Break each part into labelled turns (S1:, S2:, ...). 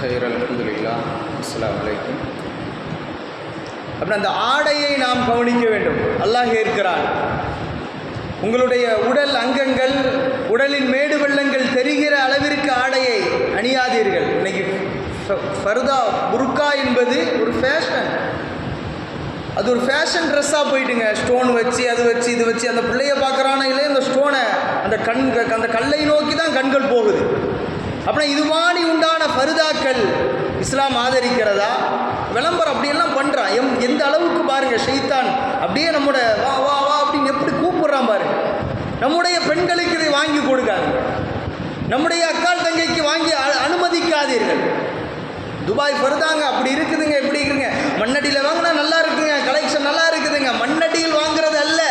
S1: خير الحمد لله السلام عليكم. அப்படி அந்த ஆடையை நாம் கவனிக்க வேண்டும். அல்லாஹ் இருக்கிறான். உங்களுடைய உடல் அங்கங்கள், உடலின் மேடு வெள்ளங்கள் தெரிகிற அளவிற்கு ஆடையை அணியாதீர்கள். இன்னைக்கு ஃபர்தா புர்கா என்பது ஒரு ஃபேஷன். அது ஒரு ஃபேஷன் ட்ரெஸ்ஸாக போயிட்டுங்க. ஸ்டோன் வச்சு அது வச்சு இது வச்சு அந்த பிள்ளைய பார்க்குறானே இல்லை, அந்த ஸ்டோனை அந்த கல்லை நோக்கி தான் கண்கள் போகுது. அப்புறம் இது மாதிரி உண்டான ஃபர்தாக்கள் இஸ்லாம் ஆதரிக்கிறதா? விளம்பரம் அப்படியெல்லாம் பண்ணுறான். எந்த அளவுக்கு பாருங்கள், ஷைத்தான் அப்படியே நம்மோட வா வா வா அப்படின்னு எப்படி கூப்பிட்றான் பாருங்க. நம்முடைய பெண்களுக்கு இதை வாங்கி கொடுக்காதுங்க. நம்முடைய அக்கால் தங்கைக்கு வாங்கி அனுமதிக்காதீர்கள். துபாய் ஃபர்தாங்க அப்படி இருக்குதுங்க, எப்படி இருக்குங்க, மண்ணடியில் வாங்கினா நல்லா இருக்குங்க, கலெக்ஷன் நல்லா இருக்குதுங்க. மண்ணடியில் வாங்குறது அல்ல,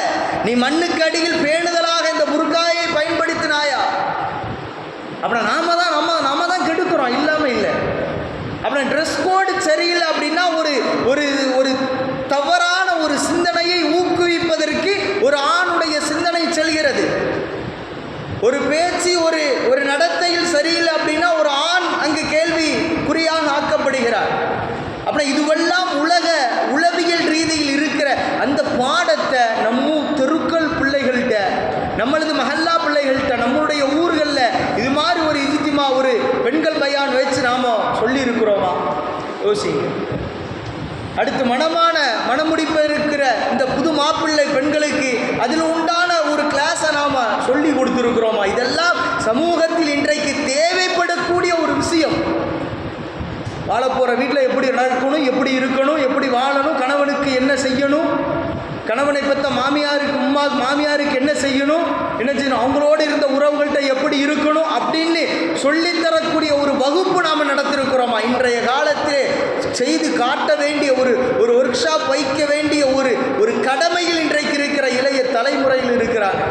S1: நீ மண்ணுக்கு அடியில் பேணுதலாக இந்த புர்காயை பயன்படுத்தினாயா? அப்புறம் நாம தான் கெடுக்கிறோம், இல்லாமல் இல்லை. அப்புறம் ட்ரெஸ் கோடு சரியில்லை அப்படின்னா ஒரு தவறான ஒரு சிந்தனையை ஊக்குவிப்பதற்கு ஒரு ஆணுடைய சிந்தனை செல்கிறது. ஒரு பேச்சு ஒரு நடத்தையில் சரியில்லை அப்படின்னா ஒரு ஆண் அங்கு கேள்வி குறியாக ஆக்கப்படுகிறார். அப்புறம் இதுவெல்லாம் உளவியல் ரீதியில் இருக்கிற அந்த பாடத்தை நம்ம தெருக்கள் பிள்ளைகள்கிட்ட, நம்மளது மஹல்லா பிள்ளைகள்கிட்ட, நம்மளுடைய ஊர்களில் இது மாதிரி ஒரு இஜ்திமா ஒரு பெண்கள் பயான் வச்சு நாம் சொல்லி இருக்கிறோமா? யோசிங்க. அடுத்து மணமுடிப்ப இருக்கிற இந்த புது மாப்பிள்ளை பெண்களுக்கு அதில் உண்டான ஒரு கிளாஸை நாம் சொல்லி கொடுத்துருக்கிறோமா? இதெல்லாம் சமூகத்தில் இன்றைக்கு தேவைப்படக்கூடிய ஒரு விஷயம். வாழப்போகிற வீட்டில் எப்படி நடக்கணும், எப்படி இருக்கணும், எப்படி வாழணும், கணவனுக்கு என்ன செய்யணும், கணவனை பெற்ற மாமியாருக்கு என்ன செய்யணும், அவங்களோடு இருந்த உறவுகள்கிட்ட எப்படி இருக்கணும் அப்படின்னு சொல்லித்தரக்கூடிய ஒரு வகுப்பு நாம் நடத்திருக்கிறோமா? இன்றைய காலத்திலே செய்து காட்ட வேண்டிய ஒரு ஒர்க் ஷாப் வைக்க வேண்டிய ஒரு கடமையில் இன்றைக்கு இருக்கிற இளைய தலைமுறையில் இருக்கிறாங்க.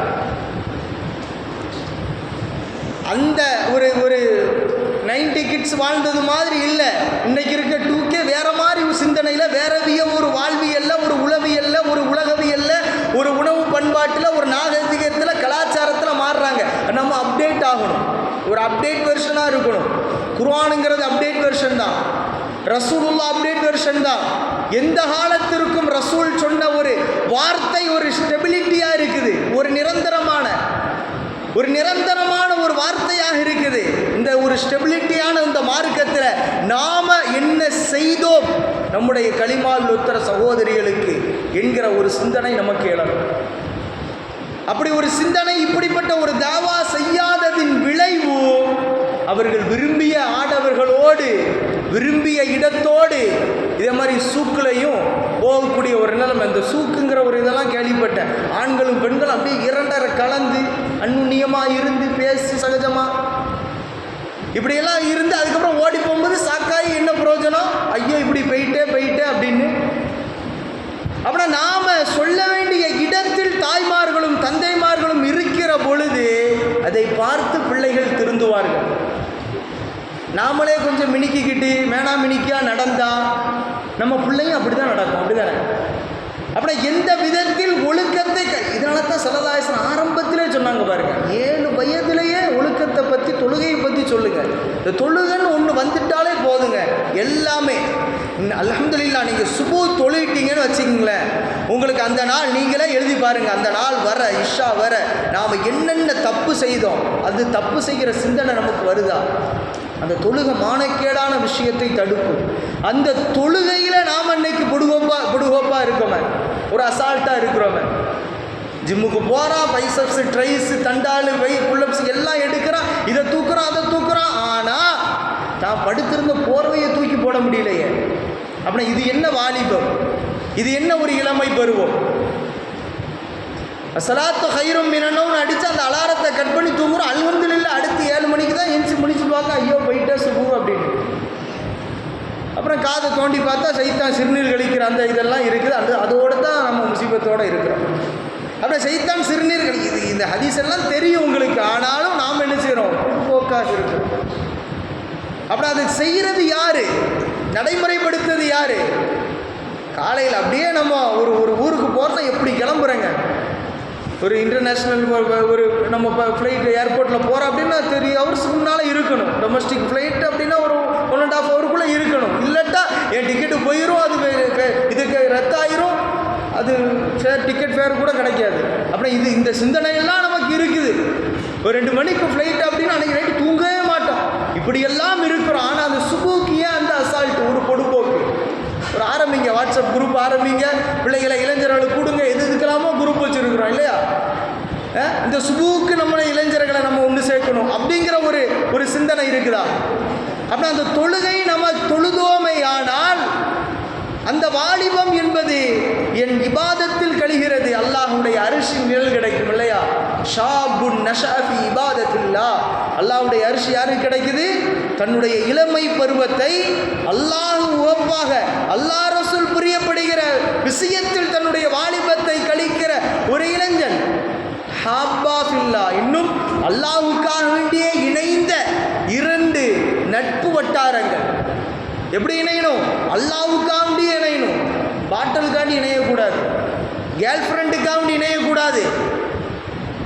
S1: அந்த ஒரு 90 கிட்ஸ் வாழ்ந்தது மாதிரி இல்லை. இன்றைக்கு இருக்க 2K வேற மாதிரி ஒரு சிந்தனையில், வேறவிய ஒரு வாழ்வியல்ல, ஒரு உளவியல்ல, ஒரு உலகவியல்ல, ஒரு உணவு பண்பாட்டில், ஒரு நாகரிகத்தில், கலாச்சாரத்தில் மாறுறாங்க. நம்ம அப்டேட் ஆகணும், ஒரு அப்டேட் வெர்ஷனாக இருக்கணும். குர்ஆனுங்கிறது அப்டேட் வெர்ஷன் தான், ரசூலுல்லா அப்டேட் வெர்ஷன் தான். எந்த காலத்திற்கும் ரசூல் சொன்ன ஒரு வார்த்தை ஒரு ஸ்டெபிலிட்டியாக இருக்குது, ஒரு நிரந்தரமான ஒரு வார்த்தையாக இருக்குது. இந்த ஒரு ஸ்டெபிலிட்டியான இந்த மார்க்கத்தில் நாம என்ன செய்தோம் நம்முடைய கலிமாவில் உத்தர சகோதரிகளுக்கு என்கிற ஒரு சிந்தனை நமக்கு எழணும். அப்படி ஒரு சிந்தனை, இப்படிப்பட்ட ஒரு தாவா செய்யாததின் விளைவு அவர்கள் விரும்பிய ஆடவர்களோடு, விரும்பிய இடத்தோடு, இதே மாதிரி சூக்குலையும் போகக்கூடிய ஒரு நிலைமை. இந்த சூக்குங்கிற ஒரு இதெல்லாம் கேள்விப்பட்டேன். ஆண்களும் பெண்களும் அப்படியே இரண்டரை கலந்து அந்நுண்ணியமாக இருந்து பேசி சகஜமாக இப்படியெல்லாம் இருந்து அதுக்கப்புறம் ஓடி போகும்போது சாக்காய் என்ன பிரயோஜனம், ஐயோ இப்படி போயிட்டே அப்படின்னு. அப்புறம் நாம் சொல்ல வேண்டிய இடத்தில் தாய்மார்களும் தந்தைமார்களும் இருக்கிற பொழுது அதை பார்த்து பிள்ளைகள் திருந்துவார்கள். நாமளே கொஞ்சம் மினிக்கிக்கிட்டு மினிக்கியாக நடந்தா நம்ம பிள்ளையும் அப்படி தான் நடக்கும், அப்படிதானே? அப்புறம் எந்த விதத்தில் ஒழுக்கத்தை, இதனால தான் ஸல்லல்லாஹு ஆரம்பத்திலே சொன்னாங்க பாருங்க, 7 வயதிலேயே ஒழுக்கத்தை பற்றி, தொழுகையை பற்றி சொல்லுங்க. இந்த தொழுகைன்னு ஒன்று வந்துட்டாலே போதுங்க, எல்லாமே. அல்ஹம்துலில்லாஹ், நீங்கள் சுபூ தொழுகிட்டீங்கன்னு வச்சுக்கிங்களேன், உங்களுக்கு அந்த நாள் நீங்களே எழுதி பாருங்கள், அந்த நாள் வர இஷா வர நாம் என்னென்ன தப்பு செய்தோம், அது தப்பு செய்கிற சிந்தனை நமக்கு வருதா? அந்த தொழுகை மானக்கேடான விஷயத்தை தடுக்கும். அந்த தொழுகையில் நாம் அன்னைக்கு புடுகோப்பா இருக்கோமே, ஒரு அசால்ட்டாக இருக்கிறோமே. ஜிம்முக்கு போகிறான், பைசப்ஸு, ட்ரைஸு, தண்டாலு, புல்லப்ஸ் எல்லாம் எடுக்கிறான், இதை தூக்குறான், அதை தூக்குறான். ஆனால் தான் படுத்திருந்த போர்வையை தூக்கி போட முடியலையே. அப்படின்னா இது என்ன வாலிபம், இது என்ன ஒரு இளமை பருவம்? ஸலாத்து கைரும் மினனவுன்னு அடித்து அந்த அலாரத்தை கட் பண்ணி தூங்குறோம். அல்ஹம்துலில்லாஹ், அடுத்து 7 மணிக்கு தான் எந்திச்சு முடிச்சுடுவாங்க, ஐயோ போயிட்டே சுபு அப்படின்னு. அப்புறம் காதை தோண்டி பார்த்தா சைத்தான் சிறுநீர் கழிக்கிற அந்த இதெல்லாம் இருக்குது. அதோடு தான் நம்ம முசீபத்தோடு இருக்கிறோம். அப்புறம் சைத்தான் சிறுநீர் கழிக்குது. இந்த ஹதீஸ் எல்லாம் தெரியும் உங்களுக்கு, ஆனாலும் நாம் என்ன செய்கிறோம், போக்காக இருக்கிறோம். அப்புறம் அதை செய்கிறது யார், நடைமுறைப்படுத்துறது யார்? காலையில் அப்படியே நம்ம ஒரு ஊருக்கு போகிறோம்னா எப்படி கிளம்புறேங்க, ஒரு இன்டர்நேஷ்னல் ஒரு நம்ம ஃப்ளைட் ஏர்போர்ட்டில் போகிறோம் அப்படின்னா 3 ஹவர்ஸ் முன்னால் இருக்கணும். டொமஸ்டிக் ஃப்ளைட் அப்படின்னா ஒரு 1.5 hours டிக்கெட் ஃபேர் கூட கிடைக்காது. அப்புறம் இந்த சிந்தனையெல்லாம் நமக்கு இருக்குது. ஒரு 2 மணிக்கு ஃப்ளைட் அப்படின்னா அன்றைக்கி நைட்டு தூங்கவே மாட்டோம். இப்படியெல்லாம் இருக்கிறோம். ஆனால் அந்த சுபுக்கு ஏன் அந்த அசால்ட்டு, ஒரு பொடுப்போக்கு? ஒரு ஆரம்பிங்க, வாட்ஸ்அப் குரூப் ஆரம்பிங்க, பிள்ளைகளை இளைஞர்களுக்கு கொடுங்க, எதுக்கெல்லாமோ குரூப் வச்சுருக்குறோம் இல்லையா? இந்த சுபுக்கு நம்மளை இளைஞர்களை நம்ம ஒன்று சேர்க்கணும் அப்படிங்கிற ஒரு சிந்தனை இருக்குதா? அப்படின்னா அந்த தொழுகை நம்ம தொழுதோமையானால் அந்த வாலிபம் என்பது என் இபாதத்தில் கழிகிறது, அல்லாஹ்வுடைய அரிசின் நிழல் கிடைக்கும் இல்லையா? ஷாபுன் நஷாஃபி இபாதத்தில்லா, அல்லாஹ்வுடைய அரிசி யாருக்கு கிடைக்குது? தன்னுடைய இளமை பருவத்தை அல்லாஹ் உவப்பாக, அல்லாஹ் ரசூல் பிரியப்படுகிற விஷயத்தில் தன்னுடைய வாலிபத்தை கழிக்கிற ஒரு இளைஞன். ஹாப்பா ஃபில்லா, இன்னும் அல்லாஹ்வுக்காக வேண்டிய இணைந்த 2 நட்பு வட்டாரங்கள். எப்படி இணையணும்? அல்லாஹ்வுக்காண்டி இணையணும். பாட்டலுக்காண்டி இணையக்கூடாது, கேர்ள் ஃப்ரெண்டுக்காண்டி இணையக்கூடாது,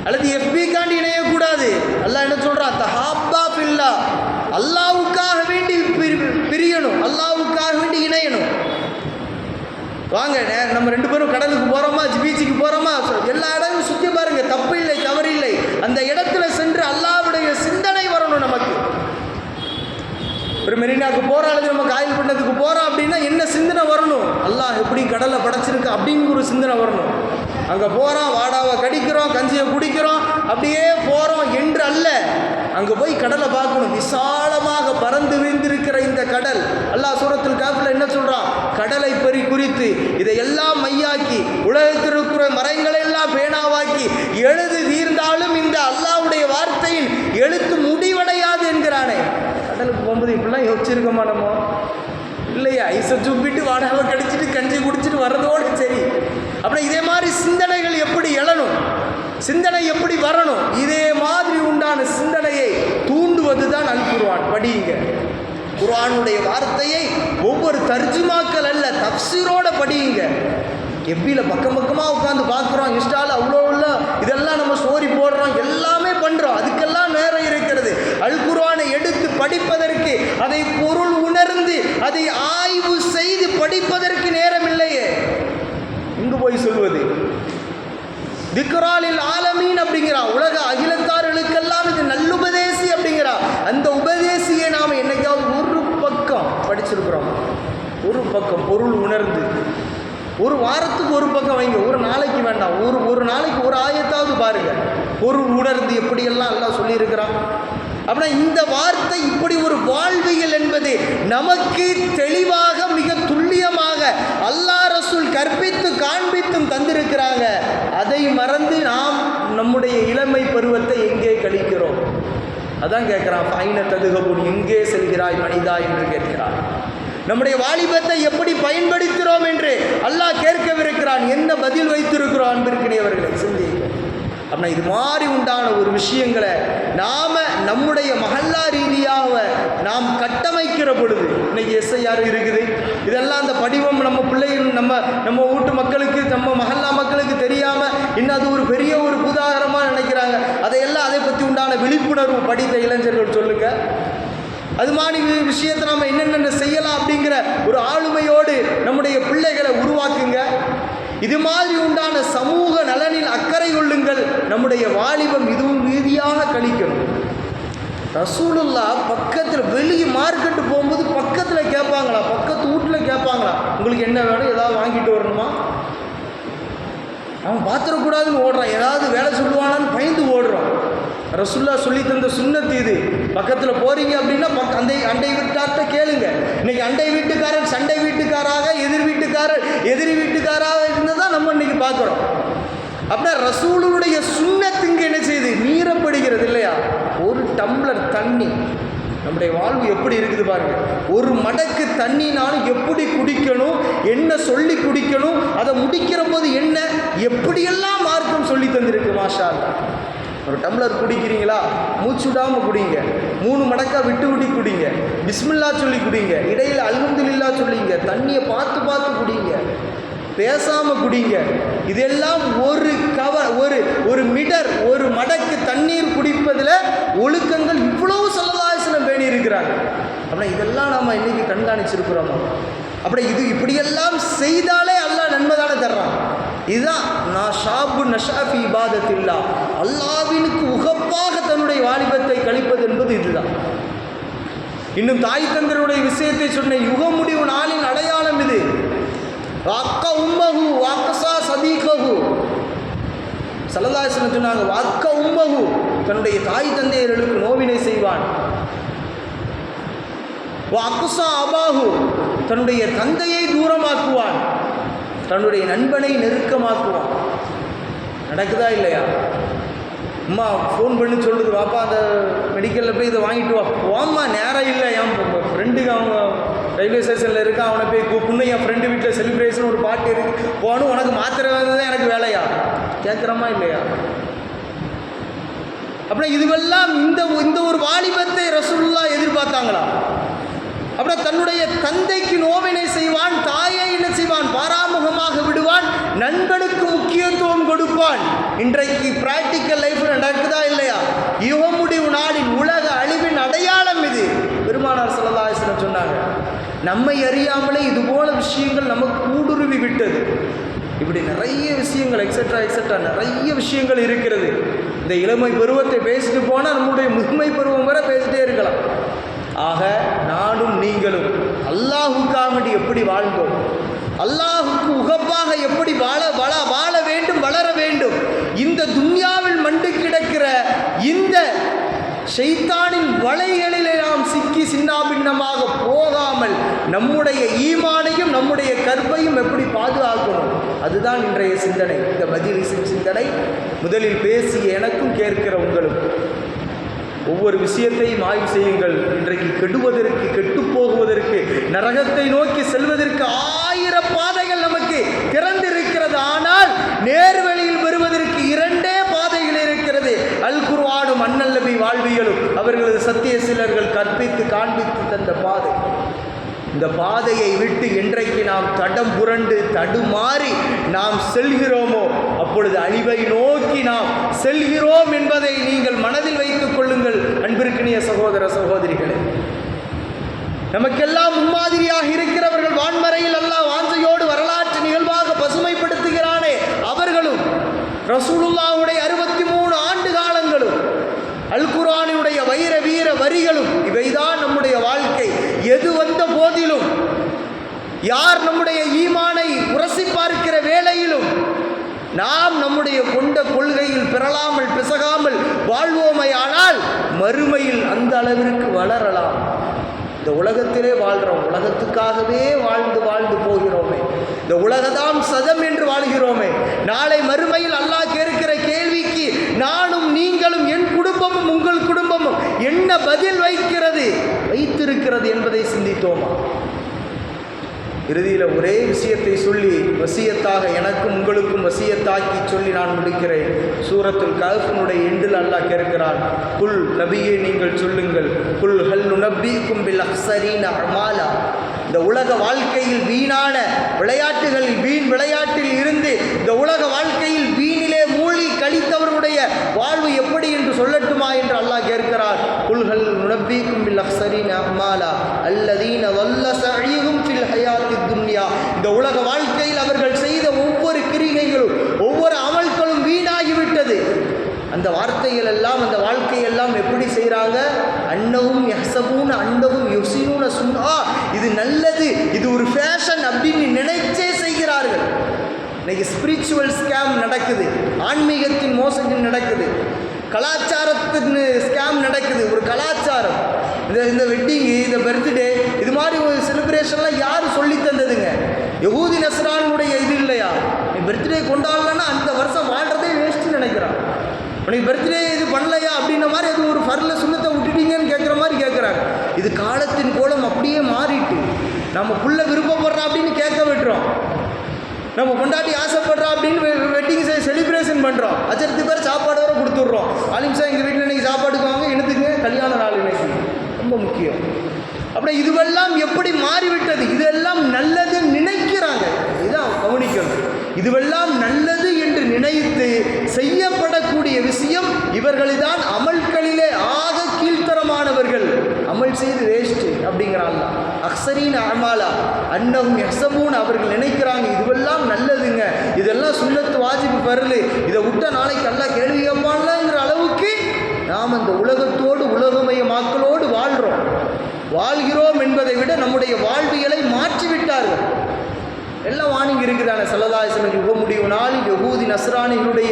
S1: அல்லது எஃபிக்காண்டி இணையக்கூடாது. அல்லாஹ் என்ன சொல்கிறான்? தஹாப்பா ஃபில்லா, அல்லாஹ்வுக்காக வேண்டி பிரியணும், அல்லாஹ்வுக்காக வேண்டி இணையணும். வாங்க நம்ம 2 பேரும் கடலுக்கு போகிறோமா, பீச்சுக்கு போகிறோமா, எல்லா இடமும் சுற்றி பாருங்கள், தப்பு இல்லை, தவறு இல்லை. அந்த இடத்துல சென்று அல்லாஹ்வுடைய சிந்தனை வரணும் நமக்கு. ஒரு மெரினாவுக்கு போகிறோம் அல்லது நம்ம காயில் பண்ணதுக்கு போகிறோம் அப்படின்னா என்ன சிந்தனை வரணும்? அல்லாஹ் எப்படி கடலை படைச்சிருக்கு அப்படிங்கிற ஒரு சிந்தனை வரணும். அங்கே போகிறோம், வாடாவை கடிக்கிறோம், கஞ்சியை குடிக்கிறோம், அப்படியே போகிறோம் என்று அல்ல. அங்கே போய் கடலை பார்க்கணும். விசாலமாக பறந்து விரிந்திருக்கிற இந்த கடல், அல்லாஹ் சூரத்துல் காஃபில் என்ன சொல்கிறான்? கடலை குறித்து இதையெல்லாம் மையாக்கி உலகத்தில் இருக்கிற மரங்களெல்லாம் பேனாவாக்கி எழுது தீர்ந்தாலும் இந்த அல்லாஹ்வுடைய வார்த்தையின் எழுத்து முடிவடையாது என்கிறானே. கடலுக்கு போகும்போது இப்படிலாம் யோசிச்சிருக்கோமா நம்ம? இல்லையா? ஐஸை தூப்பிட்டு வாடாவை கடிச்சிட்டு கஞ்சி குடிச்சிட்டு வர்றதோடு சரி. அப்புறம் இதே மாதிரி சிந்தனைகள் எப்படி எழணும், சிந்தனை எப்படி வரணும், இதே மாதிரி உண்டான சிந்தனையை தூண்டுவது தான் அல் குர்ஆன். படியுங்க, குர்ஆனுடைய வார்த்தையை ஒவ்வொரு தர்ஜுமாக்கள் அல்ல, தஃப்சீரோட படியுங்க. எப்பியில் பக்கம் பக்கமாக உட்காந்து பார்க்குறோம், இன்ஸ்டாவில் அவ்வளோ உள்ள இதெல்லாம் நம்ம ஸ்டோரி போடுறோம், எல்லாமே பண்ணுறோம், அதுக்கெல்லாம் நேரம் இருக்கிறது. அல் குர்ஆனை எடுத்து படிப்பதற்கு, அதை பொருள் உணர்ந்து அதை ஆய்வு செய்து படிப்பதற்கு நேரம் இல்லையே. இங்கு போய் சொல்வது திக்ராலில் ஆலமீன் அப்படிங்கிறான், உலக அகிலத்தார்களுக்கெல்லாம் இது நல்லுபதேசி அப்படிங்கிறான். அந்த உபதேசியை நாம் என்னைக்காவது ஒரு பக்கம் படிச்சிருக்கிறோம்? ஒரு பக்கம் பொருள் உணர்ந்து, ஒரு வாரத்துக்கு ஒரு பக்கம் வைங்க, ஒரு நாளைக்கு வேண்டாம், ஒரு நாளைக்கு ஒரு ஆயத்தாவது பாருங்கள், பொருள் உணர்ந்து எப்படியெல்லாம் எல்லாம் சொல்லியிருக்கிறான். அப்படின்னா இந்த வார்த்தை இப்படி ஒரு வாழ்வியல் என்பது நமக்கு தெளிவாக மிக துல்லியமாக அல்லாஹ் ரசூல் கற்பித்து காண்பித்தும் தந்திருக்கிறாங்க. அதை மறந்து நாம் நம்முடைய இளமை பருவத்தை எங்கே கழிக்கிறோம்? அதான் கேட்குறான், ஃபைன ததுகபுன், எங்கே செல்கிறாய் மனிதா என்று கேட்கிறான். நம்முடைய வாலிபத்தை எப்படி பயன்படுத்துகிறோம் என்று அல்லாஹ் கேட்கவிருக்கிறான். என்ன பதில் வைத்திருக்கிறோம்? அன்பிற்கினியவர்களை சிந்தியுங்கள். அப்படின்னா இது மாதிரி உண்டான ஒரு விஷயங்களை நாம் நம்முடைய மஹல்லா ரீதியாக நாம் கட்டமைக்கிற பொழுது, இன்னைக்கு எஸ்ஐஆர் இருக்குது, இதெல்லாம் அந்த படிவம் நம்ம பிள்ளைகள் நம்ம வீட்டு மக்களுக்கு, நம்ம மஹல்லா மக்களுக்கு தெரியாமல் இன்னும் அது ஒரு பெரிய ஒரு உதாரணமாக நினைக்கிறாங்க. அதையெல்லாம் அதை பற்றி உண்டான விழிப்புணர்வு படித்த இளைஞர்கள் சொல்லுங்க. அது மாதிரி விஷயத்தை நாம் என்னென்ன செய்யலாம் அப்படிங்கிற ஒரு ஆளுமையோடு நம்முடைய பிள்ளைகளை உருவாக்குங்க. இது மாதிரி உண்டான சமூக நலனில் அக்கறை கொள்ளுங்கள். நம்முடைய வாலிபம் இதுவும் ரீதியாக கழிக்கணும். ரசூலுல்லாஹ் பக்கத்தில் வெளியே மார்க்கெட்டு போகும்போது பக்கத்தில் கேட்பாங்களா, பக்கத்து வீட்டில் கேட்பாங்களா, உங்களுக்கு என்ன வேணும், ஏதாவது வாங்கிட்டு வரணுமா? அவன் பார்த்துடக்கூடாதுன்னு ஓடுறான், ஏதாவது வேலை சொல்லுவானான்னு பயந்து ஓடுறான். ரசூலுல்லாஹ் சொல்லி தந்த சுன்னத்து இது. பக்கத்தில் போகிறீங்க அப்படின்னா அண்டை வீட்டார்கிட்ட கேளுங்க. இன்றைக்கி அண்டை வீட்டுக்காரர் சண்டை வீட்டுக்காராக, எதிரி வீட்டுக்காராக இருந்ததான் நம்ம இன்றைக்கி பார்க்குறோம். அப்படின்னா ரசூலுடைய சுன்னத்து இங்கே என்ன செய்யுது? மீறப்படுகிறது இல்லையா? ஒரு டம்ளர் தண்ணி, நம்முடைய வாழ்வு எப்படி இருக்குது பாருங்கள். ஒரு மடக்கு தண்ணினாலும் எப்படி குடிக்கணும், என்ன சொல்லி குடிக்கணும், அதை முடிக்கிற போது என்ன எப்படியெல்லாம் மார்க்கம் சொல்லி தந்திருக்கு. மாஷா அல்லாஹ். ஒரு டம்ளர் குடிக்கிறீங்களா, மூச்சு விடாமல் குடிங்க, 3 மடக்கா விட்டு விட்டு குடிங்க, பிஸ்மில்லா சொல்லி குடிங்க, இடையில் அல்ஹம்துலில்லா சொல்லிங்க, தண்ணியை பார்த்து குடிங்க, பேசாமல் குடிங்க. இதெல்லாம் ஒரு மிடர், ஒரு மடக்கு தண்ணீர் குடிப்பதில் ஒழுக்கங்கள் இவ்வளவு ஸல்லல்லாஹு அலைஹி வஸல்லம் பேணி இருக்கிறாங்க. அப்படின்னா இதெல்லாம் நாம் இன்றைக்கி கண்காணிச்சிருக்கிறோமா? அப்படி இப்படியெல்லாம் செய்தாலே அல்லாஹ் நன்மை தானே தர்றான். இதுதான் நான் ஷாபு நஷாஃபி இபாதத்தில்லா, அல்லாஹ்வினுக்கு உகப்பாக தன்னுடைய வாலிபத்தை கழிப்பது என்பது இதுதான். இன்னும் தாய் தந்தருடைய விஷயத்தை சொன்ன யுக முடிவு நாளின் அடையாளம் இது. வாக்க உம்மஹு வாக்கசா சதீகஹு, ஸல்லல்லாஹு அலைஹி வஸல்லம் சொன்னாங்க, வாக்க உம்மஹு தன்னுடைய தாய் தந்தையர்களுக்கு நோவினை செய்வான், வாக்கசா அபாஹு தன்னுடைய தந்தையை தூரமாக்குவான், தன்னுடைய நண்பனை நெருக்கமாக்குவான். நடக்குதா இல்லையா? அம்மா ஃபோன் பண்ணி சொல்லுது, வாப்பா அந்த மெடிக்கலில் போய் இதை வாங்கிட்டு வா. வாம்மா நேரம் இல்லை, என் ஃப்ரெண்டுக்கு அவங்க ரயில்வே ஸ்டேஷனில் இருக்கான், அவனை போய் கூப்பிடணும், என் ஃப்ரெண்டு வீட்டில் செலிப்ரேஷன் ஒரு பாட்டு இருக்கு போகணும், உனக்கு மாத்திரை வந்தது எனக்கு வேலையா? கேட்குறமா இல்லையா? அப்புறம் இதுவெல்லாம் இந்த ஒரு வாலிபத்தை ரசூலுல்லாஹ் எதிர்பார்த்தாங்களா? அப்புறம் தன்னுடைய தந்தைக்கு நோவினை செய்வான், தாயை என்ன செய்வான், பாராமுகமாக விடுவான், நண்பனுக்கு முக்கியத்துவம் கொடுப்பான். இன்றைக்கு பிராக்டிக்கல் லைஃப்பில் நடக்குதா இல்லையா? யுக முடிவு நாளின் உலக அழிவின் அடையாளம் இது. பெருமானார் ஸல்லல்லாஹு அலைஹி வஸல்லம் சொன்னாங்க, நம்மை அறியாமலே இதுபோல விஷயங்கள் நமக்கு ஊடுருவி விட்டது. இப்படி நிறைய விஷயங்கள் எக்ஸெட்ரா நிறைய விஷயங்கள் இருக்கிறது. இந்த இளமை பருவத்தை பேசிட்டு போனால் நம்முடைய முதுமை பருவம் வரை பேசிட்டே இருக்கலாம். ஆக நானும் நீங்களும் அல்லாஹுக்காக எப்படி வாழ்ந்தோம், அல்லாஹுக்கு உகப்பாக எப்படி வாழ வேண்டும், வளர வேண்டும். இந்த துன்யாவில் மண்டு கிடக்கிற இந்த ஷைத்தானின் வலைகளிலே நாம் சிக்கி சின்னாபின்னமாக போகாமல் நம்முடைய ஈமானையும் நம்முடைய கற்பையும் எப்படி பாதுகாக்கணும், அதுதான் இன்றைய சிந்தனை. இந்த மஜ்லிஸின் சிந்தனை முதலில் பேசிய எனக்கும் கேட்கிற உங்களும் ஒவ்வொரு விஷயத்தையும் ஆய்வு செய்யுங்கள். இன்றைக்கு கெடுவதற்கு, கெட்டு போகுவதற்கு, நரகத்தை நோக்கி செல்வதற்கு 1000 பாதைகள் நமக்கு திறந்திருக்கிறது. ஆனால் நேர்வழியில் வருவதற்கு 2 பாதைகள் இருக்கிறது. அல் குர்ஆனும் அன்னல் நபி வாழ்வியலும் அவர்களது சத்திய சிலர்கள் கற்பித்து காண்பித்து தந்த பாதை. இந்த பாதையை விட்டு என்றைக்கு நாம் தடம் புரண்டு தடுமாறி நாம் செல்கிறோமோ அப்பொழுது அழிவை நோக்கி நாம் செல்கிறோம் என்பதை நீங்கள் மனதில் வைத்துக் கொள்ளுங்கள். அன்பிற்கினிய சகோதர சகோதரிகளே, நமக்கெல்லாம் முன்மாதிரியாக இருக்கிறவர்கள் வான்மறையில் அல்லாஹ் வாஞ்சையோடு வரலாற்று நிகழ்வாக பசுமைப்படுத்துகிறானே, அவர்களும் ரசூலுல்லாஹுடைய 63 ஆண்டு காலங்களும் அல் குர்ஆனுடைய வைர வீர வரிகளும் இவைதான் நம்முடைய வாழ்க்கை. எது வந்த போதிலும், யார் நம்முடைய ஈமானை உரசி பார்க்கிற வேளையிலும் நாம் நம்முடைய கொண்ட கொள்கையில் பிறளாமல் பிசகாமல் வாழ்வோமையானால் மறுமையில் அந்த அளவிற்கு வளரலாம். இந்த உலகத்திலே வாழ்கிறோம், உலகத்துக்காகவே வாழ்ந்து போகிறோமே, இந்த உலகதாம் சதம் என்று வாழ்கிறோமே, நாளை மறுமையில் அல்லாஹ் கேட்கிற கேள்விக்கு நானும் நீங்களும் என் குடும்பமும் உங்கள் குடும்பமும் என்ன பதில் வைத்திருக்கிறது என்பதை சிந்தித்தோமா? இறுதியில் ஒரே விஷயத்தை சொல்லி வசியத்தாக எனக்கும் உங்களுக்கும் வசியத்தாக்கி சொல்லி நான் முடிக்கிறேன். சூரத்துல் கஹ்ஃபினுடைய எண்டில் அல்லாஹ் கேட்கிறான், குல் நபியே நீங்கள் சொல்லுங்கள், குல் ஹல் நுனப்பிக்கும் பில் அக்ஸரீன அமாலா. இந்த உலக வாழ்க்கையில் வீணான விளையாட்டுகளில், வீண் விளையாட்டில் இருந்து இந்த உலக வாழ்க்கையில் வீணிலே மூழ்கி கழித்தவர்களுடைய வாழ்வு எப்படி என்று சொல்லட்டுமா என்று அல்லாஹ் கேட்கிறார். குல் ஹல் நுனப்பிக்கும் பில் அக்ஸரீன அமாலா அல்லதீன வல்ல சஈஹும் ஃபில் ஹயாத்தித் துன்யா. இந்த உலக வாழ்க்கையில் அவர்கள் செய்த ஒவ்வொரு கிரிகைகளும் ஒவ்வொரு அமல்களும் வீணாகிவிட்டது. அந்த வார்த்தைகள் எல்லாம், அந்த வாழ்க்கையெல்லாம் எப்படி செய்கிறாங்க? அன்னவும் யஹ்சபூன அன்னவும் யுஹ்சினூன சுன்ஆ. இது நல்லது, இது ஒரு ஃபேஷன் அப்படின்னு நினைச்சே செய்கிறார்கள். இன்னைக்கு ஸ்பிரிச்சுவல் ஸ்கேம் நடக்குது, ஆன்மீகத்தின் மோசடி நடக்குது, கலாச்சாரத்தின் ஸ்கேம் நடக்குது. ஒரு கலாச்சாரம், இந்த வெட்டிங்கு, இந்த பர்த்டே, இது மாதிரி ஒரு செலிப்ரேஷன்லாம் யார் சொல்லி தந்ததுங்க? யஹூதி நஸ்ரானுடைய இது இல்லையா? நீ பர்த்டே கொண்டாடலன்னா அந்த வருஷம் வாழ்கிறதே வேஸ்ட்டுன்னு நினைக்கிறான். உனக்கு பர்த்டே இது பண்ணலையா அப்படின்ன மாதிரி அது ஒரு ஃபர்ல சுண்ணத்தை விட்டுட்டீங்கன்னு கேட்குற மாதிரி கேட்குறாங்க. இது காலத்தின் கோலம் அப்படியே மாறிட்டு, நம்ம புள்ள விருப்பப்படுறோம் அப்படின்னு கேட்க விட்டுறோம், நம்ம கொண்டாட்டி ஆசைப்படுறோம் அப்படின்னு வெட்டிங் செலிப்ரேஷன் பண்ணுறோம், அச்சரத்து பேர் சாப்பாடு வர கொடுத்துட்றோம். அலிம்சா எங்கள் வீட்டில் இன்றைக்கி சாப்பாடுக்கு வாங்க, என்னத்துக்கு? கல்யாண நாள் இன்னைக்கு ரொம்ப முக்கியம். அப்படியே இதுவெல்லாம் எப்படி மாறிவிட்டது? இதெல்லாம் நல்லது நினைக்கிறாங்க, இதுதான் கவனிக்கணும். இதுவெல்லாம் நல்லது என்று நினைத்து செய்யப்படக்கூடிய விஷயம் இவர்களிதான் அமல்களிலே ஆக கீழ்த்தரமானவர்கள். அமல் செய்து வேஸ்ட்டு அப்படிங்கிறாங்க. அக்ஸரீன அமாலா அன்னஹும் யஹ்ஸபூன், அவர்கள் நினைக்கிறாங்க இதுவெல்லாம் நல்லதுங்க, இதெல்லாம் சுன்னத்து வாஜிபு பர்லு, இதை விட்ட நாளைக்கு அல்லாஹ் கேள்வி கேட்பான்லங்கிற அளவுக்கு நாம் அந்த உலகத்தோடு உலகமயமாக்கலோடு வாழ்கிறோம் என்பதை விட நம்முடைய வாழ்வியலை மாற்றிவிட்டார்கள். எல்லாம் வார்னிங் இருக்குதானே. ஸல்லல்லாஹு அலைஹி வஸல்லம் யுக முடிவு நாளில் யஹூதி நஸ்ரானியினுடைய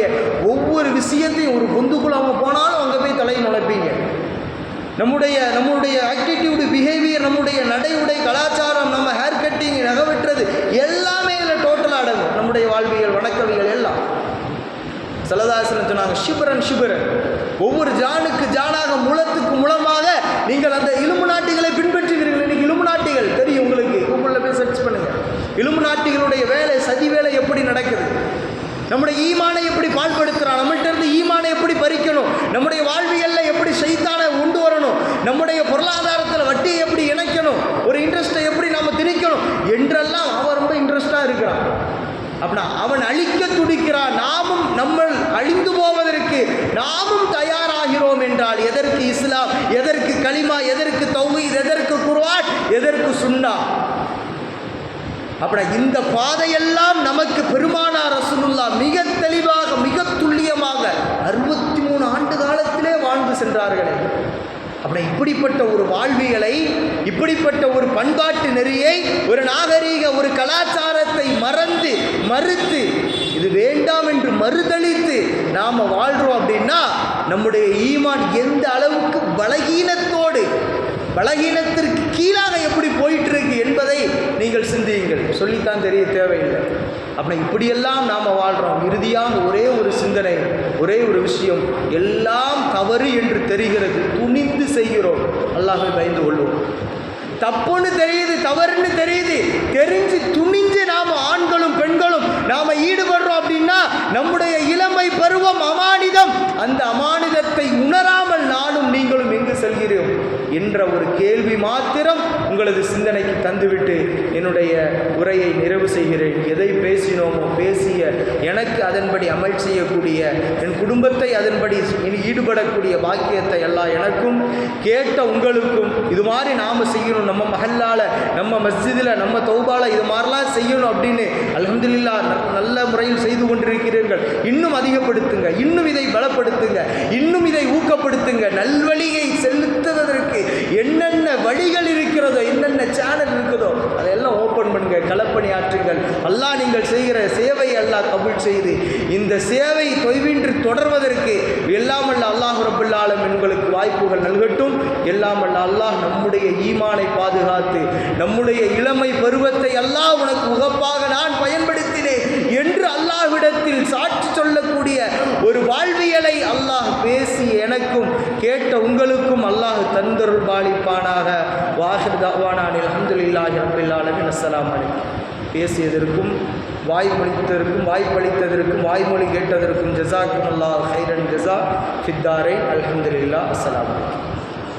S1: ஒவ்வொரு விஷயத்தையும் ஒரு பொந்துக்குள்ள அவங்க போனாலும் அங்கே போய் தலையை நுழைப்பீங்க. நம்முடைய ஆட்டிடியூடு, பிஹேவியர், நம்முடைய நடை உடை, கலாச்சாரம், நம்ம ஹேர் கட்டிங், நகை வெட்டுறது எல்லாமே இதில் டோட்டலாக அடங்கும். நம்முடைய வாழ்வியல், வணக்கவியல் எல்லாம். ஸல்லல்லாஹு அலைஹி வஸல்லம் சொன்னாங்க ஷிபரன், ஒவ்வொரு ஜானுக்கு ஜானாக, முழத்துக்கு முழமாக நீங்கள் அந்த இலுமினாட்டிகளை பின்பற்றுகிறீர்கள். இன்னைக்கு இலுமினாட்டிகள் தெரியும் உங்களுக்கு, கூகுளில் போய் சர்ச் பண்ணுங்க. இலுமினாட்டிகளுடைய வேலை, சதி வேலை எப்படி நடக்குது, நம்முடைய ஈமானை எப்படி பாழ்படுத்துறான், நம்மள்கிட்ட இருந்து ஈமானை எப்படி பறிக்கணும், நம்முடைய வாழ்வியலில் எப்படி ஷைத்தானை கொண்டு வரணும், நம்முடைய பொருளாதாரத்தில் வட்டியை எப்படி இணைக்கணும், ஒரு இன்ட்ரெஸ்ட்டை எப்படி நாம் திணிக்கணும் என்றெல்லாம் அவன் ரொம்ப இன்ட்ரெஸ்டாக இருக்கிறான். அப்படின்னா அவன் அழிக்க துடிக்கிறான். நாமும் நம்ம அழிந்து போவதற்கு நாமும் தயாராகிறோம் என்றால் எதற்கு இஸ்லாம், எதற்கு கலிமா, எதற்கு தௌஹீத், எதற்கு குர்ஆன், எதற்கு சுன்னா? அப்படின்னா இந்த பாதையெல்லாம் நமக்கு பெருமானார் ரசூலுல்லாஹ் மிக தெளிவாக, மிக துல்லியமாக 63 ஆண்டு காலத்திலே வாழ்ந்து சென்றார்களே. அப்படின்னா இப்படிப்பட்ட ஒரு வாழ்வியலை, இப்படிப்பட்ட ஒரு பண்பாட்டு நெறியை, ஒரு நாகரீக, ஒரு கலாச்சாரத்தை மறுத்து இது வேண்டாம் என்று மறுதளித்து நாம் வாழ்கிறோம் அப்படின்னா நம்முடைய ஈமான் எந்த அளவுக்கு பலகீனத்திற்கு கீழாக எப்படி போயிட்டு இருக்கு என்பதை நீங்கள் சிந்தியுங்கள். சொல்லித்தான் தெரிய தேவையில்லை. அப்படி இப்படியெல்லாம் நாம் வாழ்கிறோம். இறுதியாக ஒரே ஒரு சிந்தனை, ஒரே ஒரு விஷயம், எல்லாம் தவறு என்று தெரிகிறது, துணிந்து செய்கிறோம். அல்லாஹ்வை பயந்து கொள்வோம். தப்புன்னு தெரியுது, தவறுன்னு தெரியுது, தெரிஞ்சு துணிஞ்சு நாம் ஆண்களும் பெண்களும் நாம் ஈடுபடுறோம் அப்படின்னா நம்முடைய இளமை பருவம் அமானிதம். அந்த அமானிதத்தை உணராமல் நானும் நீங்களும் எங்கு செல்கிறோம் என்ற ஒரு கேள்வி மாத்திரம் உங்களது சிந்தனைக்கு தந்துவிட்டு என்னுடைய உரையை நிறைவு செய்கிறேன். எதை பேசினோமோ பேசிய எனக்கு அதன்படி அமல் செய்யக்கூடிய, என் குடும்பத்தை அதன்படி ஈடுபடக்கூடிய பாக்கியத்தை எல்லாம் எனக்கும், கேட்ட உங்களுக்கும் இது மாதிரி நாம் செய்யணும், நம்ம மஹல்லால, நம்ம மஸ்ஜிதில், நம்ம தௌபால இது மாதிரிலாம் செய்யணும் அப்படின்னு அல்ஹம்துலில்லாஹ் நல்ல முறையில் செய்து கொண்டிருக்கிறீர்கள். இன்னும் அதிகப்படுத்துங்க, இன்னும் இதை பலப்படுத்துங்க, இன்னும் இதை ஊக்கப்படுத்துங்க. நல்வழியை செலுத்துவதற்கு என்னென்ன வழிகள் இருக்கிறதோ, என்னென்ன சேனல் இருக்குதோ அதெல்லாம் ஓப்பன் பண்ணுங்க, களப்பணி ஆற்றுங்கள். அல்லாஹ் நீங்கள் செய்கிற சேவையை அல்லாஹ் கபூல் செய்து இந்த சேவை தொய்வின்றி தொடர்வதற்கு எல்லாமல்ல அல்லாஹ் ரப்பல் ஆலமீன் உங்களுக்கு வாய்ப்புகள் நல்கட்டும். எல்லாமல்ல அல்லாஹ் நம்முடைய ஈமானை பாதுகாத்து நம்முடைய இளமை பருவத்தை அல்லாஹ் உனக்கு உகப்பாக நான் பயன்படுத்தினேன் என்று அல்லாஹ்விடத்தில் சாட்சி சொல்லக்கூடிய ஒரு வாழ்வியலை அல்லாஹ் பேசி எனக்கும் கேட்ட உங்களுக்கும் அல்லாஹ் தந்தருள் பாலிப்பானாக. வாஹிர் தஅவானா அல்ஹம்துலில்லாஹி ரப்பில் ஆலமீன். அஸ்ஸலாமு அலைக்கும். பேசியதற்கும் வாய்ப்பளித்ததற்கும் வாய்மொழி கேட்டதற்கும் ஜஸாக்குமுல்லாஹ் ஹைரன் ஜஸா ஃபித்தாரைன். அல்ஹம்துலில்லாஹ். அஸ்ஸலாமு அலைக்கும்.